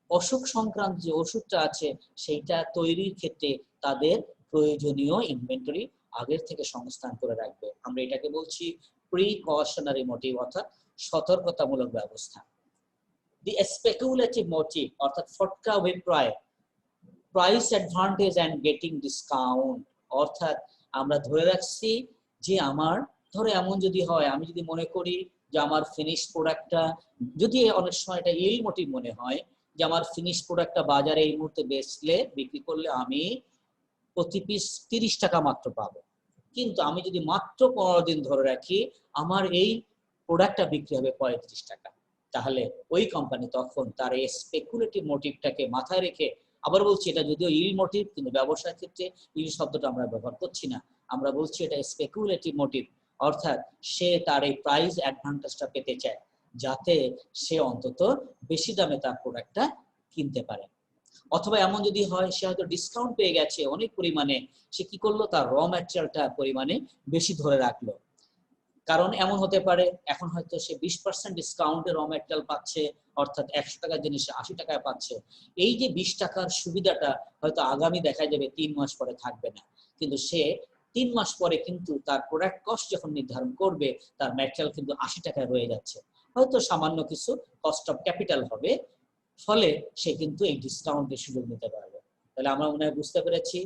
অসুখ সংক্রান্ত যে ওষুধটা আছে সেইটা তৈরির ক্ষেত্রে তাদের প্রয়োজনীয় ইনভেন্টরি আগের থেকে সংস্থান করে রাখবে। আমরা এটাকে বলছি প্রিকশনারি মোটিভ অর্থাৎ সতর্কতামূলক ব্যবস্থা। দি স্পেকুলেটিভ মোটিভ অর্থাৎ ফটকা অভিপ্রায়, price advantage and getting discount. অর্থাৎ আমরা ধরে রাখছি যে আমার ধরো এমন যদি হয়, আমি যদি মনে করি যে আমার ফিনিশ প্রোডাক্টটা, যদি অনেক সময় এটা ইল মোটিভ মনে হয় যে আমার ফিনিশ প্রোডাক্টটা বাজারে এই মুহূর্তে বিক্রি করলে আমি প্রতি পিস 30 টাকা মাত্র পাবো, কিন্তু আমি যদি মাত্র 15 দিন ধরে রাখি আমার এই প্রোডাক্টটা বিক্রি হবে 35 টাকা, তাহলে ওই কোম্পানি তখন তার এই স্পেকুলেটিভ মোটিভটাকে মাথায় রেখে, আবার বলছি এটা যদিও ইল মোটিভ কিন্তু ব্যবসার ক্ষেত্রে ইল শব্দটা আমরা ব্যবহার করছি না, আমরা বলছি এটা স্পেকুলেটিভ মোটিভ, অর্থাৎ সে তার এই প্রাইস অ্যাডভান্টেজটা পেতে চায় যাতে সে অন্তত বেশি দামে তার প্রোডাক্টটা কিনতে পারে। অথবা এমন যদি হয় সে হয়তো ডিসকাউন্ট পেয়ে গেছে অনেক পরিমাণে, সে কি করলো তার র ম্যাটেরিয়ালটা পরিমাণে বেশি ধরে রাখলো। কারণ এমন হতে পারে এখন হয়তো সে 20% ডিসকাউন্টে র ম্যাটেরিয়াল পাচ্ছে, অর্থাৎ 100 টাকার জিনিস 80 টাকায় পাচ্ছে। এই যে 20 টাকার সুবিধাটা হয়তো আগামী দেখা যাবে 3 মাস পরে থাকবে না, কিন্তু সে 3 মাস পরে কিন্তু তার প্রোডাক্ট কস্ট যখন নির্ধারণ করবে তার ম্যাটেরিয়াল কিন্তু 80 টাকায় রয়ে যাচ্ছে, হয়তো সামান্য কিছু কস্ট অফ ক্যাপিটাল হবে, ফলে সে কিন্তু এই ডিসকাউন্টের সুযোগ নিতে পারবে। তাহলে আমরা মনে হয় বুঝতে পেরেছি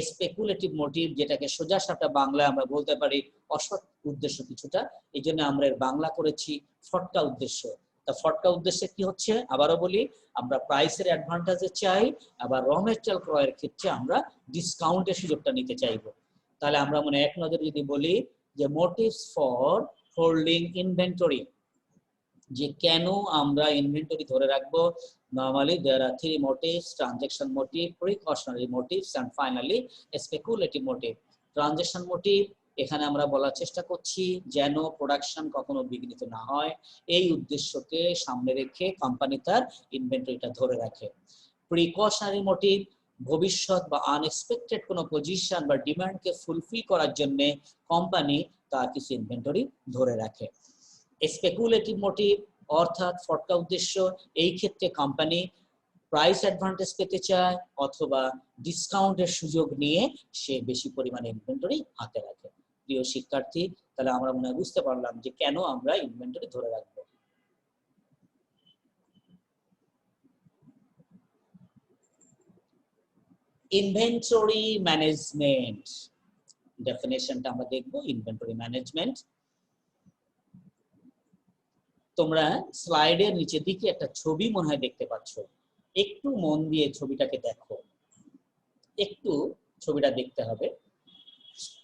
স্পেকুলেটিভ মোটিভ, যেটাকে সোজাসাপটা বাংলায় আমরা বলতে পারি অসৎ উদ্দেশ্য কিছুটা, এই জন্য আমরা এর বাংলা করেছি ফটকা উদ্দেশ্য। তা ফটকা উদ্দেশ্যে কি হচ্ছে আবারও বলি, আমরা প্রাইসের অ্যাডভান্টেজে চাই, আবার র ম্যাটেরিয়াল ক্রয়ের ক্ষেত্রে আমরা ডিসকাউন্টের সুযোগটা নিতে চাইবো। তাহলে আমরা মনে এক নজরে যদি বলি যে মোটিভস ফর হোল্ডিং ইনভেন্টরি, যে কেন আমরা ইনভেন্টরি ধরে রাখবো। Normally there are 3 motives: transaction motive, precautionary motives and finally speculative motive. Transaction motive এখানে আমরা বলার চেষ্টা করছি যেন প্রোডাকশন কখনো বিঘ্নিত না হয়, এই উদ্দেশ্যকে সামনে রেখে কোম্পানি তার ইনভেন্টরিটা ধরে রাখে। প্রিকশনারি মোটিভ ভবিষ্যৎ বা আনএক্সপেক্টেড কোনো পজিশন বা ডিমান্ডকে ফুলফিল করার জন্য কোম্পানি তার কিছু ইনভেন্টরি ধরে রাখে। স্পেকুলেটিভ মোটিভ অর্থাৎ ফটকা উদ্দেশ্য, এই ক্ষেত্রে কোম্পানি প্রাইস অ্যাডভান্টেজ পেতে চায় অথবা ডিসকাউন্টের সুযোগ নিয়ে সে বেশি পরিমাণে ইনভেন্টরি হাতে রাখে। প্রিয় শিক্ষার্থী, তাহলে আমরা মনে হয় বুঝতে পারলাম যে কেন আমরা ইনভেন্টরি ধরে রাখবো। ইনভেন্টরি ম্যানেজমেন্ট, ডেফিনেশনটা আমরা দেখব ইনভেন্টরি ম্যানেজমেন্ট। তোমরা স্লাইডের নিচের দিকে একটা ছবি মনে হয় দেখতে পাচ্ছ, একটু মন দিয়ে ছবিটাকে দেখো, একটু ছবিটা দেখতে হবে।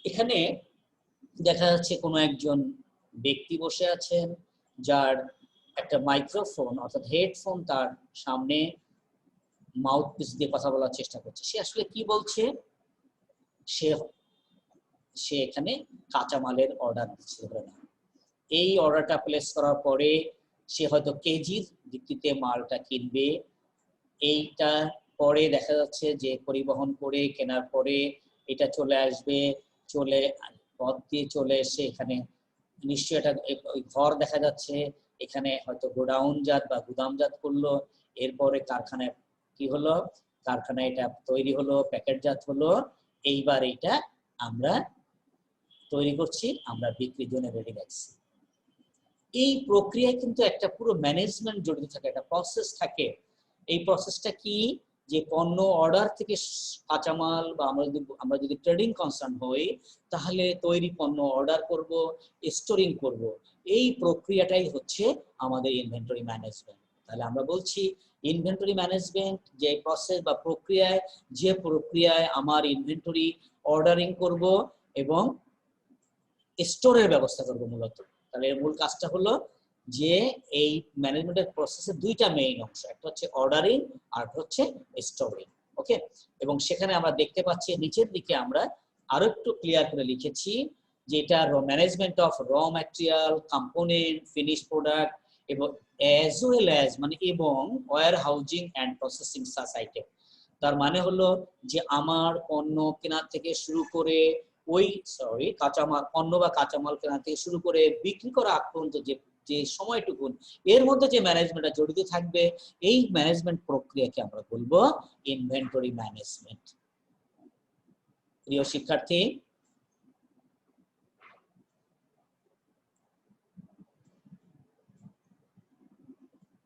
এখানে দেখা যাচ্ছে কোনো একজন ব্যক্তি বসে আছেন, যার একটা মাইক্রোফোন অর্থাৎ হেডফোন তার সামনে, মাউথপিস দিয়ে কথা বলার চেষ্টা করছে। সে আসলে কি বলছে? সে এখানে কাঁচামালের অর্ডার দিচ্ছে। এই অর্ডারটা প্লেস করার পরে সে হয়তো কেজির ভিত্তিতে মালটা কিনবে। এইটা পরে দেখা যাচ্ছে যে পরিবহন করে কেনার পরে এটা চলে আসবে, চলে পথ দিয়ে চলে এসে এখানে নিশ্চয়ই এটা ওই ঘর দেখা যাচ্ছে, এখানে হয়তো গোডাউনজাত বা গুদামজাত করলো। এরপরে কারখানায় কি হলো? কারখানায় এটা তৈরি হলো, প্যাকেটজাত হলো। এইবার এটা আমরা তৈরি করছি, আমরা বিক্রির জন্য রেডি রাখছি। এই প্রক্রিয়ায় কিন্তু একটা পুরো ম্যানেজমেন্ট জড়িত থাকে, একটা প্রসেস থাকে। এই প্রসেসটা কি? যে পণ্য অর্ডার থেকে কাঁচামাল, বা আমরা যদি ট্রেডিং কনসার্ন হই, তাহলে তৈরি পণ্য অর্ডার করব, স্টোরিং করব। এই প্রক্রিয়াটাই হচ্ছে আমাদের ইনভেন্টরি ম্যানেজমেন্ট। তাহলে আমরা বলছি ইনভেন্টরি ম্যানেজমেন্ট যে প্রসেস বা প্রক্রিয়ায় আমার ইনভেন্টরি অর্ডারিং করব এবং স্টোরের ব্যবস্থা করব মূলত। তাহলে এর মূল কাজটা হলো যে এই ম্যানেজমেন্টের প্রসেসের দুইটা মেইন অংশ, একটা হচ্ছে অর্ডারিং আর হচ্ছে স্টোরিং। ওকে, এবং সেখানে আমরা দেখতে পাচ্ছি নিচের দিকে আমরা আরো একটু ক্লিয়ার করে লিখেছি যে এটা management of raw material, component, finish product এবং অ্যাজ ওয়েল অ্যাজ এবং warehousing and processing such item. তার মানে হলো যে আমার পণ্য কেনার থেকে শুরু করে কাঁচামাল, পণ্য বা কাঁচামাল কেনা থেকে শুরু করে বিক্রি করা আগ পর্যন্ত যে সময়টুকু এর মধ্যে যে ম্যানেজমেন্টটা জড়িত থাকবে, এই ম্যানেজমেন্ট প্রক্রিয়াকে আমরা বলবো ইনভেন্টরি ম্যানেজমেন্ট। প্রিয় শিক্ষার্থী,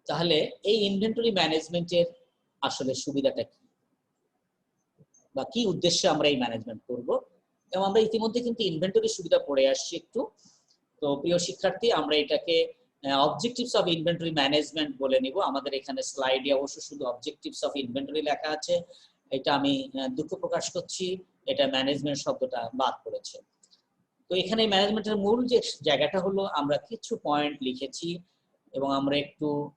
তাহলে এই ইনভেন্টরি ম্যানেজমেন্টের আসলে সুবিধাটা কি বা কি উদ্দেশ্যে আমরা এই ম্যানেজমেন্ট করব? এবং আমরা ইতিমধ্যে কিন্তু ইনভেন্টরি সুবিধা পড়ে আসছি একটু। তো প্রিয় শিক্ষার্থী, আমরা এটাকে অবজেক্টিভস অফ ইনভেন্টরি ম্যানেজমেন্ট বলে নিব। আমাদের এখানে স্লাইডে অবশ্য শুধু অবজেক্টিভস অফ ইনভেন্টরি লেখা আছে, এটা আমি দুঃখ প্রকাশ করছি, এটা ম্যানেজমেন্ট শব্দটা বাদ পড়েছে। তো এখানে ম্যানেজমেন্টের মূল যে জায়গাটা হলো, আমরা কিছু পয়েন্ট লিখেছি এবং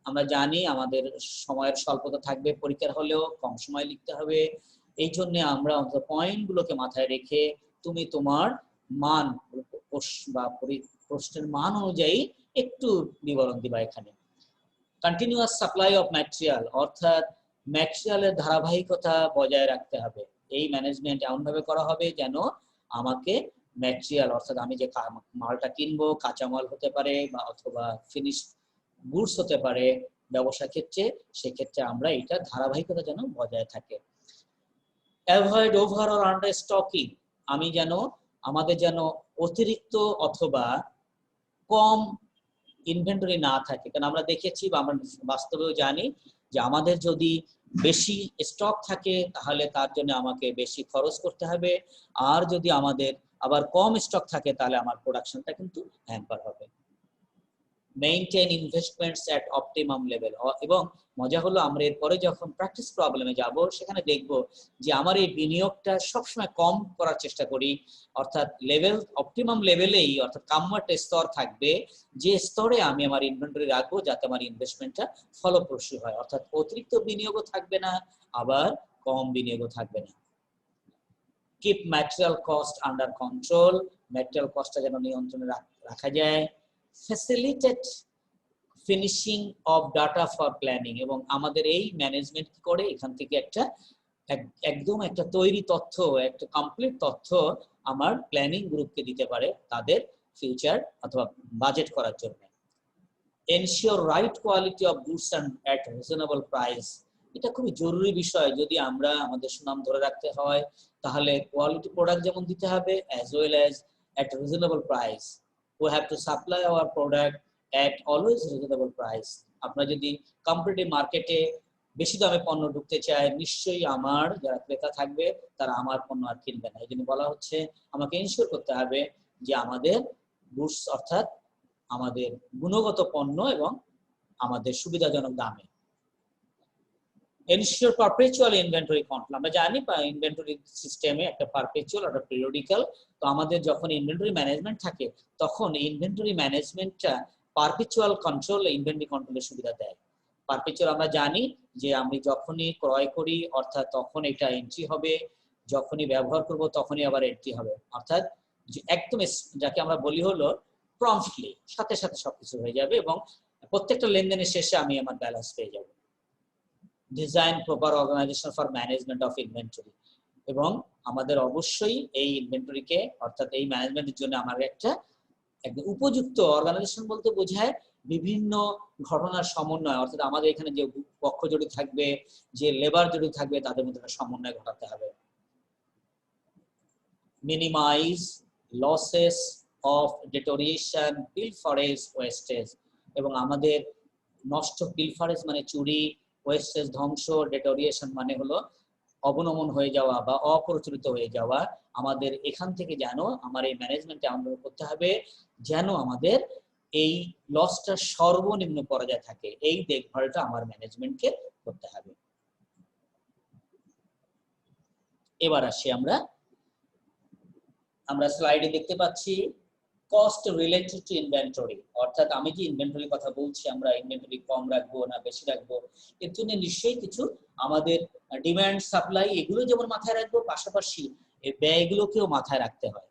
আমরা জানি আমাদের সময়ের স্বল্পতা থাকবে, পরীক্ষার হলেও কম সময় লিখতে হবে। এই জন্য আমরা অন্তত পয়েন্টগুলোকে মাথায় রেখে তুমি তোমার মান বা প্রশ্নের মান অনুযায়ী একটু বিবরণ দিবা। এখানে কন্টিনিউয়াস সাপ্লাই অফ ম্যাটেরিয়াল, অর্থাৎ ম্যাটেরিয়ালের ধারাবাহিকতা বজায় রাখতে হবে। এই ম্যানেজমেন্ট এমনভাবে করা হবে যেন আমাকে ম্যাটেরিয়াল, অর্থাৎ আমি যে মালটা কিনবো, কাঁচামাল হতে পারে বা অথবা ফিনিশ গুডস হতে পারে ব্যবসা ক্ষেত্রে, সেক্ষেত্রে আমরা এটা ধারাবাহিকতা যেন বজায় থাকে। Avoid over or under stocking, আমাদের যেন অতিরিক্ত অথবা কম ইনভেন্টরি না থাকে। কারণ আমরা দেখেছি বা আমরা বাস্তবেও জানি যে আমাদের যদি বেশি স্টক থাকে তাহলে তার জন্য আমাকে বেশি খরচ করতে হবে, আর যদি আমাদের আবার কম স্টক থাকে তাহলে আমার প্রোডাকশনটা কিন্তু হ্যাম্পার হবে। Maintain investments at optimum level, এবং মজা হলো আমরা এরপরে যখন প্র্যাকটিস প্রবলেমে যাব সেখানে দেখব যে আমার এই বিনিয়োগটা সবসময় কম করার চেষ্টা করি, অর্থাৎ অপটিমাম লেভেলেই, অর্থাৎ কাম্য একটা স্তর থাকবে যে স্তরে আমি আমার ইনভেন্টরি রাখবো যাতে আমার ইনভেস্টমেন্টটা ফলপ্রসূ হয়, অর্থাৎ অতিরিক্ত বিনিয়োগও থাকবে না আবার কম বিনিয়োগও থাকবে না। Keep material cost under control, material কস্টটা যেন নিয়ন্ত্রণে রাখা যায়। Facilitate finishing of data for planning, এবং আমাদের এই ম্যানেজমেন্ট কি করে এখান থেকে একদম একটা তৈরি তথ্য, একটা কমপ্লিট তথ্য আমার প্ল্যানিং গ্রুপকে দিতে পারে তাদের ফিউচার অথবা বাজেট করার জন্য। Ensure right quality of goods at reasonable price, এটা খুবই জরুরি বিষয়। যদি আমরা আমাদের সুনাম ধরে রাখতে হয় তাহলে কোয়ালিটি প্রোডাক্ট যেমন দিতে হবে as well as at reasonable price. We have to supply our product at always reasonable price. আপনারা যদি কম্পিটিটিভ মার্কেটে বেশি দামে পণ্য ঢুকতে চায়, নিশ্চয়ই আমার যারা ক্রেতা থাকবে তারা আমার পণ্য আর কিনবে না। এই জন্য বলা হচ্ছে আমাকে ইনশিওর করতে হবে যে আমাদের গুডস অর্থাৎ আমাদের গুণগত পণ্য এবং আমাদের সুবিধাজনক দামে। Ensure perpetual inventory control. আমরা জানি ইনভেন্টরি সিস্টেমে একটা পারপেচুয়াল একটা পিরিয়ডিক্যাল। তো আমাদের যখন ইনভেন্টরি ম্যানেজমেন্ট থাকে তখন ইনভেন্টরি ম্যানেজমেন্টটা পারপেচুয়াল কন্ট্রোল, ইনভেন্টরি কন্ট্রোলের সুবিধা দেয়। পারপেচুয়াল আমরা জানি যে আমি যখনই ক্রয় করি অর্থাৎ তখন এটা এন্ট্রি হবে, যখনই ব্যবহার করব তখনই আবার এন্ট্রি হবে, অর্থাৎ একদম যাকে আমরা বলি হলো প্রম্পটলি, সাথে সাথে সবকিছু হয়ে যাবে এবং প্রত্যেকটা লেনদেনের শেষে আমি আমার ব্যালেন্স পেয়ে যাব। Design proper organisation for management of inventory, এবং আমাদের অবশ্যই এই ইনভেন্টরিকে অর্থাৎ এই ম্যানেজমেন্টের জন্য আমার একটা উপযুক্ত অর্গানাইজেশন বলতে বোঝায় বিভিন্ন ঘটনার সমন্বয়, অর্থাৎ আমাদের এখানে যে পক্ষ জড়িত থাকবে, যে লেবার জড়িত থাকবে তাদের মধ্যে একটা সমন্বয় ঘটাতে হবে। Minimize losses of deterioration, pilferage, wastage, এবং আমাদের নষ্ট, পিলফারেজ মানে চুরি, ওয়েস্টেজ ধ্বংস, ডিটোরিয়েশন মানে হলো অবনমন হয়ে যাওয়া বা অপ্রচলিত হয়ে যাওয়া। আমাদের এখান থেকে যেন আমার এই ম্যানেজমেন্টে আমরা করতে হবে যেন আমাদের এই লসটা সর্বনিম্ন পর্যায়ে থাকে, এই দেখভালটা আমার ম্যানেজমেন্টকে করতে হবে। এবার আসি আমরা স্লাইডে দেখতে পাচ্ছি কস্ট রিলেটেড টু ইনভেন্টরি, অর্থাৎ আমি যে ইনভেন্টরির কথা বলছি, আমরা ইনভেন্টরি কম রাখবো না বেশি রাখবো, এর জন্য নিশ্চয়ই কিছু আমাদের ডিমান্ড সাপ্লাই এগুলো যেমন মাথায় রাখবো, পাশাপাশি এই ব্যয়গুলোকেও মাথায় রাখতে হয়।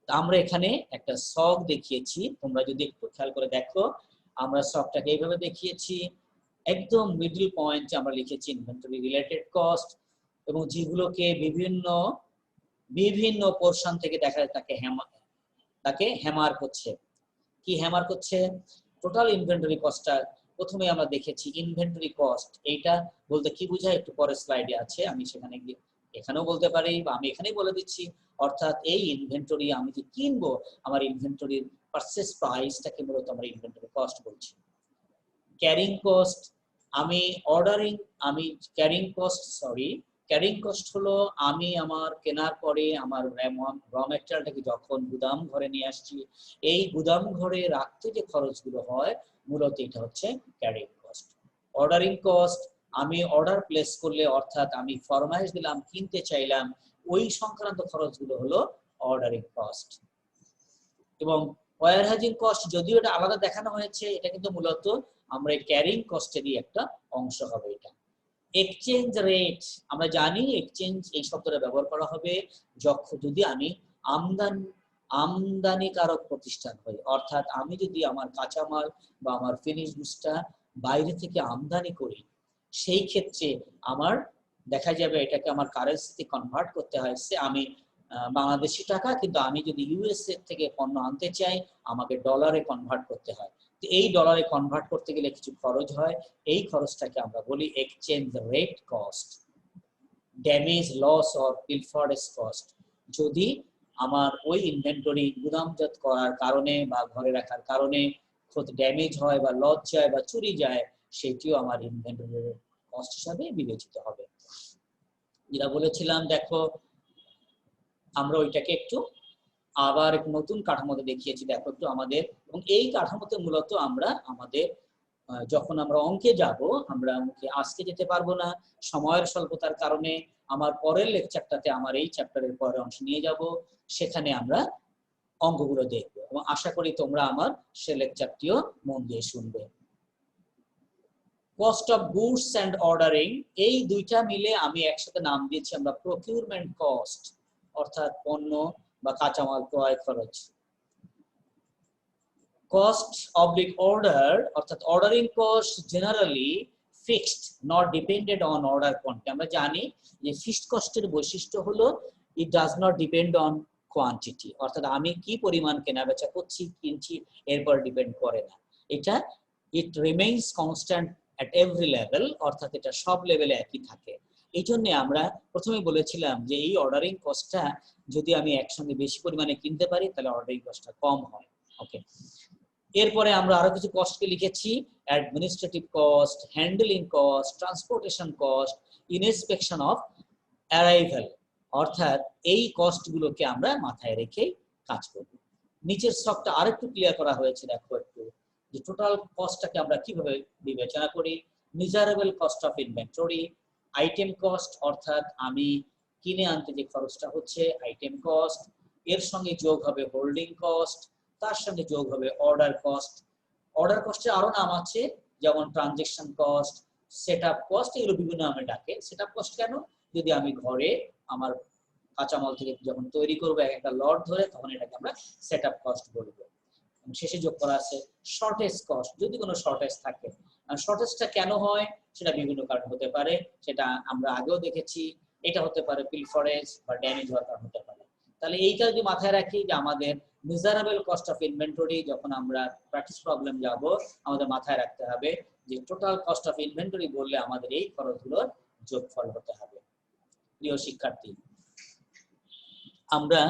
আমরা এখানে একটা শখ দেখিয়েছি, তোমরা যদি একটু খেয়াল করে দেখো, আমরা শখটাকে এইভাবে দেখিয়েছি। একদম মিডল পয়েন্টে আমরা লিখেছি ইনভেন্টরি রিলেটেড কস্ট, এবং যেগুলোকে বিভিন্ন পোরশন থেকে দেখা যায় তাকে হ্যামার করছে। কি হ্যামার করছে? টোটাল ইনভেন্টরি কস্টটা প্রথমে আমরা দেখেছি। ইনভেন্টরি কস্ট এইটা বলতে কি বোঝায় একটু পরের স্লাইডে আছে, আমি সেখানে গিয়ে এখানেও বলতে পারি বা আমি এখানেই বলে দিচ্ছি। অর্থাৎ এই ইনভেন্টরি আমি যে কিনবো, আমার ইনভেন্টরির পারচেজ প্রাইসটাকে মূলত আমরা ইনভেন্টরি কস্ট বলছি। ক্যারিং কস্ট, ক্যারিং কস্ট হলো আমি আমার কেনার পরে আমার র ম্যাটেরিয়ালটাকে যখন গুদাম ঘরে নিয়ে আসছি, এই গুদাম ঘরে রাখতে যে খরচগুলো হয় মূলত এটা হচ্ছে ক্যারিং কস্ট। অর্ডারিং কস্ট, আমি অর্ডার প্লেস করলে অর্থাৎ আমি ফরমাইশ দিলাম, কিনতে চাইলাম, ওই সংক্রান্ত খরচগুলো হলো অর্ডারিং কস্ট। এবং ওয়্যারহাউজিং কস্ট যদিও এটা আলাদা দেখানো হয়েছে, এটা কিন্তু মূলত আমরা এই ক্যারিং কস্টেরই একটা অংশ হবে এটা। এক্সচেঞ্জ রেট, আমরা জানি এক্সচেঞ্জ এই শব্দটা ব্যবহার করা হবে যদি আমি আমদানিকারক প্রতিষ্ঠান হই, অর্থাৎ আমি যদি আমার কাঁচামাল বা আমার ফিনিশ গুডসটা বাইরে থেকে আমদানি করি, সেই ক্ষেত্রে আমার দেখা যাবে এটাকে আমার কারেন্সিতে কনভার্ট করতে হয়। আমি বাংলাদেশি টাকা, কিন্তু আমি যদি ইউএসএ থেকে পণ্য আনতে চাই আমাকে ডলারে কনভার্ট করতে হয়। তো এই ডলারে কনভার্ট করতে গেলে কিছু খরচ হয়, এই খরচটাকে আমরা বলি exchange rate cost. Damage, loss or pilferage cost, যদি আমার ওই ইনভেন্টরি গুদামজাত করার কারণে বা ঘরে রাখার কারণে ড্যামেজ হয় বা লস যায় বা চুরি যায়, সেটিও আমার ইনভেন্টরি কস্ট হিসাবে বিবেচিত হবে। যেটা বলেছিলাম, দেখো আমরা ওইটাকে একটু আবার নতুন কাঠামোতে দেখিয়েছি, দেখো একটু আমাদের। এবং এই কাঠামোতে মূলত আমরা আমাদের যখন আমরা অঙ্কে যাব, আমরা অঙ্কে আজকে যেতে পারবো না সময়ের স্বল্পতার কারণে, আমার পরের লেকচারটাতে আমার এই চ্যাপ্টারের পরের অংশ নিয়ে যাব, সেখানে আমরা অঙ্কগুলো দেখবো এবং আশা করি তোমরা আমার সে লেকচারটিও মন দিয়ে শুনবে। Cost of goods and ordering, এই দুইটা মিলে আমি একসাথে নাম দিয়েছি আমরা প্রকিউরমেন্ট কস্ট, অর্থাৎ পণ্য বা কাঁচামাল ক্রয় খরচ। কস্ট অবলিক অর্ডার, অর্থাৎ ordering cost generally fixed not depended on order quantity. আমরা জানি যে ফিক্সড কস্টের বৈশিষ্ট্য হলো it does not depend on quantity, অর্থাৎ আমি কি পরিমাণ কেনাবেচা করছি, কিনছি, এরপর ডিপেন্ড করে না। এটা it remains constant at every level, অর্থাৎ এটা সব লেভেলে একই থাকে। এই জন্য আমরা প্রথমে বলেছিলাম যে এই অর্ডারিং কস্টটা যদি আমি একসঙ্গে বেশি পরিমাণে কিনতে পারি তাহলে অর্ডারিং কস্টটা কম হয়। ওকে, এরপরে আমরা আরো কিছু কস্টকে লিখেছি, administrative cost, handling cost, transportation cost, inspection of arrival, অর্থাৎ এই কস্টগুলোকে আমরা মাথায় রেখেই কাজ করব। নিচের স্টকটা আরেকটু ক্লিয়ার করা হয়েছে, দেখো একটু যে টোটাল কস্টটাকে আমরা কিভাবে বিবেচনা করি। Miserable cost of inventory, item cost, অর্থাৎ আমি কিনে আনতে যে খরচটা হচ্ছে আইটেম কস্ট, এর সঙ্গে যোগ হবে হোল্ডিং কস্ট, তার সঙ্গে যোগ হবে অর্ডার কস্ট। অর্ডার কস্টের আরো নাম আছে, যেমন ট্রানজেকশন কস্ট, সেটআপ কস্ট, এগুলো বিভিন্ন নামে ডাকে। সেটআপ কস্ট কেন? যদি আমি ঘরে আমার কাঁচামাল থেকে যখন তৈরি করবো একটা লট ধরে, তখন এটাকে আমরা সেটআপ কস্ট বলবো। শেষে যোগ করা আছে শর্টেজ কস্ট, যদি কোনো শর্টেজ থাকে। শর্টেজটা কেন হয় সেটা বিভিন্ন কারণ হতে পারে, সেটা আমরা আগেও দেখেছি। এটা হতে পারে পিলফরেজ বা ড্যামেজ হওয়ার কারণ হতে পারে। তাহলে এইটা যদি মাথায় রাখি যে আমাদের মিজারেবল কস্ট অফ ইনভেন্টরি, যখন আমরা প্র্যাকটিস প্রবলেম যাব, আমাদের মাথায় রাখতে হবে যে টোটাল কস্ট অফ ইনভেন্টরি বললে আমাদের এই খরচগুলোর যোগফল হতে হবে। প্রিয় শিক্ষার্থী, আমরা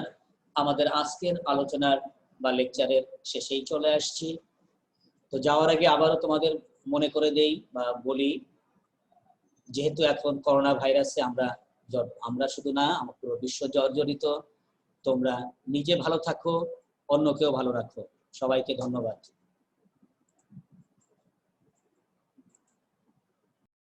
আমাদের আজকের আলোচনার বা লেকচারের শেষেই চলে আসছি। তো যাওয়ার আগে আবারও তোমাদের মনে করে দেই বা বলি, যেহেতু এখন করোনা ভাইরাসে আমরা শুধু না, আমার পুরো বিশ্ব জর্জরিত। তোমরা নিজে ভালো থাকো, অন্যকেও ভালো রাখো। সবাইকে ধন্যবাদ।